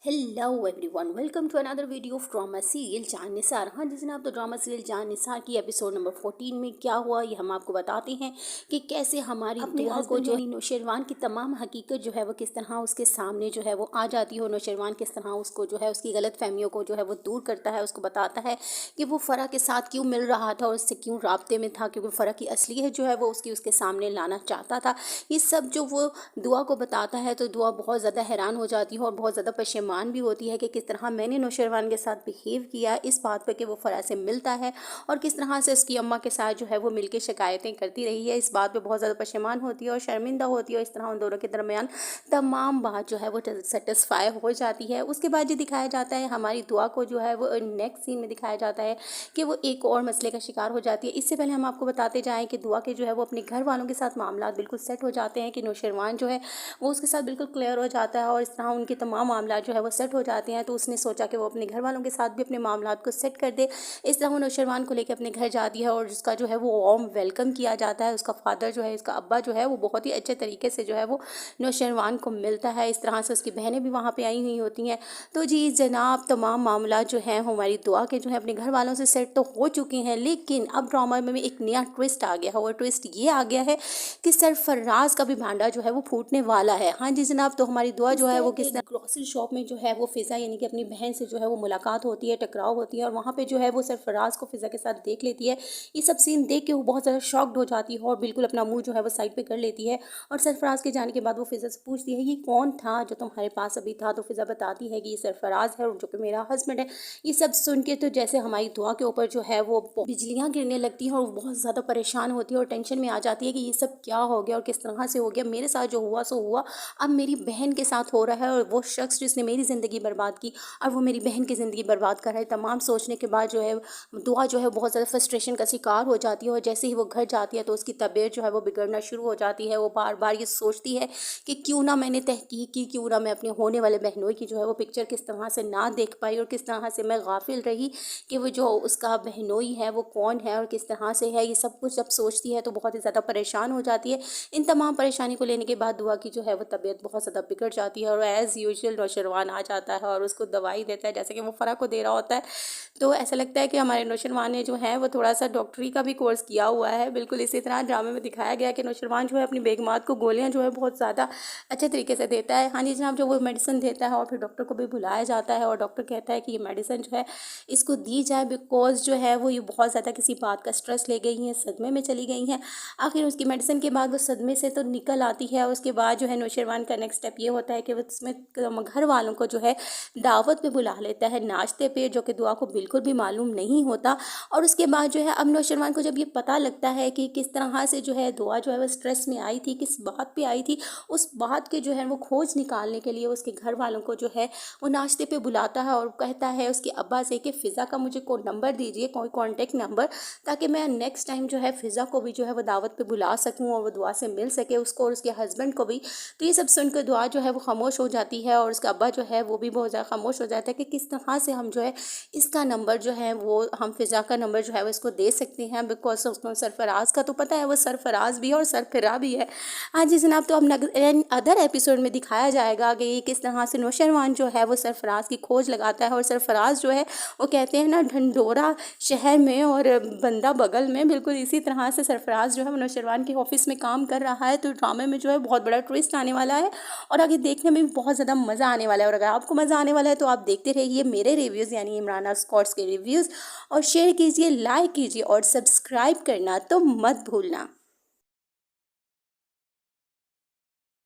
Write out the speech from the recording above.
Hello everyone, welcome to another video of drama serial Jaan Nisar. हाँ जी जनाब, तो ड्रामा सीरियल जान निसार की एपिसोड नंबर 14 में क्या हुआ ये हम आपको बताते हैं कि कैसे हमारी दुआ को जो है नौशेरवान की तमाम हकीकत जो है वो किस तरह उसके सामने जो है वो आ जाती है। नौशेरवान किस तरह उसको जो है उसकी गलत फहमियों को जो है वो दूर करता है, उसको बताता है कि वो फ़रा के साथ क्यों मिल रहा था और उससे क्यों राब्ते में था, क्योंकि फ़रा की असलियत जो है वो उसके सामने लाना चाहता था। ये सब जो वो दुआ को बताता है तो दुआ बहुत ज़्यादा हैरान हो जाती है और बहुत ज़्यादा पशेमान भी होती है कि किस तरह मैंने नौशेरवान के साथ बिहेव किया इस बात पर कि वो फ़रा से मिलता है और किस तरह से उसकी अम्मा के साथ जो है वो मिलकर शिकायतें करती रही है। इस बात पे बहुत ज़्यादा पशेमान होती है और शर्मिंदा होती है। इस तरह उन दोनों के दरमियान तमाम बात जो है वो सेटिस्फाई हो जाती है। उसके बाद ये दिखाया जाता है हमारी दुआ को जो है वो नेक्स्ट सीन में दिखाया जाता है कि वो एक और मसले का शिकार हो जाती है। इससे पहले हम आपको बताते जाएँ कि दुआ के जो है वो अपने घर वालों के साथ मामला बिल्कुल सेट हो जाते हैं कि नौशेरवान जो है वो उसके साथ बिल्कुल क्लियर हो जाता है और इस तरह उनके तमाम मामला जो है वो सेट हो जाते हैं। तो उसने सोचा कि वो अपने घर वालों के साथ भी अपने मामला को सेट कर दे। इस तरह वो नौशेरवान को लेकर अपने घर जाती है और उसका जो है वो वार्म वेलकम किया जाता है। उसका फादर जो है, इसका अब्बा जो है वो बहुत ही अच्छे तरीके से जो है वो नौशेरवान को मिलता है। इस तरह से उसकी बहनें भी वहाँ पे आई हुई होती हैं। तो जी जनाब, तमाम मामला जो है हमारी दुआ के जो है अपने घर वालों से सेट तो हो चुके हैं, लेकिन अब ड्रामा में एक नया ट्विस्ट आ गया है। और ट्विस्ट ये आ गया है कि सरफराज का भी भांडा जो है वो फूटने वाला है। हाँ जी जनाब, तो हमारी दुआ जो है वो किस ग्रोसरी शॉप में जो है वो फिज़ा यानी कि अपनी बहन से जो है वो मुलाकात होती है, टकराव होती है और वहाँ पे जो है वो सरफराज को फिज़ा के साथ देख लेती है। ये सब सीन देख के वो बहुत ज़्यादा शॉक्ड हो जाती है और बिल्कुल अपना मुंह जो है वो साइड पे कर लेती है। और सरफराज के जाने के बाद वो फिज़ा से पूछती है ये कौन था जो तुम्हारे पास अभी था। तो फिज़ा बताती है कि ये सरफराज है और जो कि मेरा हस्बैंड है। ये सब सुन के तो जैसे हमारी दुआ के ऊपर जो है वो बिजलियाँ गिरने लगती हैं और बहुत ज़्यादा परेशान होती है और टेंशन में आ जाती है कि ये सब क्या हो गया और किस तरह से हो गया। मेरे साथ जो हुआ सो हुआ, अब मेरी बहन के साथ हो रहा है और वो शख्स जिसने मेरी ज़िंदगी बर्बाद की और वो मेरी बहन की ज़िंदगी बर्बाद कर रहा है। तमाम सोचने के बाद जो है दुआ जो है बहुत ज़्यादा फ्रस्ट्रेशन का शिकार हो जाती है और जैसे ही वो घर जाती है तो उसकी तबीयत जो है वो बिगड़ना शुरू हो जाती है। वो बार बार ये सोचती है कि क्यों ना मैंने तहकीक की, क्यों ना मैं अपने होने वाले बहनोई की जो है वो पिक्चर किस तरह से ना देख पाई और किस तरह से मैं गाफिल रही कि वो जो उसका बहनोई है वो कौन है और किस तरह से है। ये सब कुछ जब सोचती है तो बहुत ही ज़्यादा परेशान हो जाती है। इन तमाम परेशानी को लेने के बाद दुआ की जो है वो तबीयत बहुत ज़्यादा बिगड़ जाती है और एज़ यूजुअल नौशेरवान आ जाता है और उसको दवाई देता है जैसे कि वो फ़रा को दे रहा होता है। तो ऐसा लगता है कि हमारे नौशेरवान ने जो है वो थोड़ा सा डॉक्टरी का भी कोर्स किया हुआ है। बिल्कुल इसी तरह ड्रामे में दिखाया गया कि नौशेरवान जो है अपनी बेगमात को गोलियां जो है बहुत ज़्यादा अच्छे तरीके से देता है। हाँ जी जनाब, जो वो मेडिसिन देता है और फिर डॉक्टर को भी बुलाया जाता है और डॉक्टर कहता है कि ये मेडिसिन जो है इसको दी जाए बिकॉज जो है वो ये बहुत ज़्यादा किसी बात का स्ट्रेस ले गई हैं, सदमे में चली गई हैं। आखिर उसकी मेडिसिन के बाद वो सदमे से तो निकल आती है। उसके बाद जो है नौशेरवान का नेक्स्ट स्टेप ये होता है कि वो उसमें घर वालों को जो है दावत पे बुला लेता है, नाश्ते पे, जो कि दुआ को बिल्कुल भी मालूम नहीं होता। और उसके बाद जो है अब नौशेरवान को जब ये पता लगता है कि किस तरह से जो है दुआ जो है वो स्ट्रेस में आई थी, किस बात पे आई थी, उस बात के जो है वो खोज निकालने के लिए उसके घर वालों को जो है वो नाश्ते पे बुलाता है और कहता है उसके अब्बा से कि फ़िज़ा का मुझे कोई नंबर दीजिए, कोई कॉन्टेक्ट नंबर, ताकि मैं नेक्स्ट टाइम जो है फ़िज़ा को भी जो है वो दावत पे बुला सकूँ और वो दुआ से मिल सके, उसको और उसके हस्बैंड को भी। तो ये सब सुनकर दुआ जो है वो खामोश हो जाती है और उसका अब्बा जो है वो भी बहुत ज़्यादा खामोश हो जाता है कि किस तरह से हम जो है इसका नंबर जो है वो हम फ़िज़ा का नंबर जो है वो इसको दे सकते हैं। बिकॉज उसको सरफराज का तो पता है, वो सरफराज भी है और सरफिरा भी है। हाँ जी जनाब, तो अब अदर एपिसोड में दिखाया जाएगा कि किस तरह से नौशेरवान जो है वो सरफराज की खोज लगाता है और सरफराज जो है वो कहते हैं ना ढंढोरा शहर में और बंदा बगल में, बिल्कुल इसी तरह से सरफराज जो है वो नौशेरवान के ऑफिस में काम कर रहा है। तो ड्रामे में जो है बहुत बड़ा ट्विस्ट आने वाला है और आगे देखने में भी बहुत ज़्यादा मज़ा आने वाला है। और अगर आपको मज़ा आने वाला है तो आप देखते रहिए मेरे रिव्यूज़ यानी इमराना स्कॉट्स के रिव्यूज़, और शेयर कीजिए, लाइक कीजिए और सब्सक्राइब करना तो मत भूलना।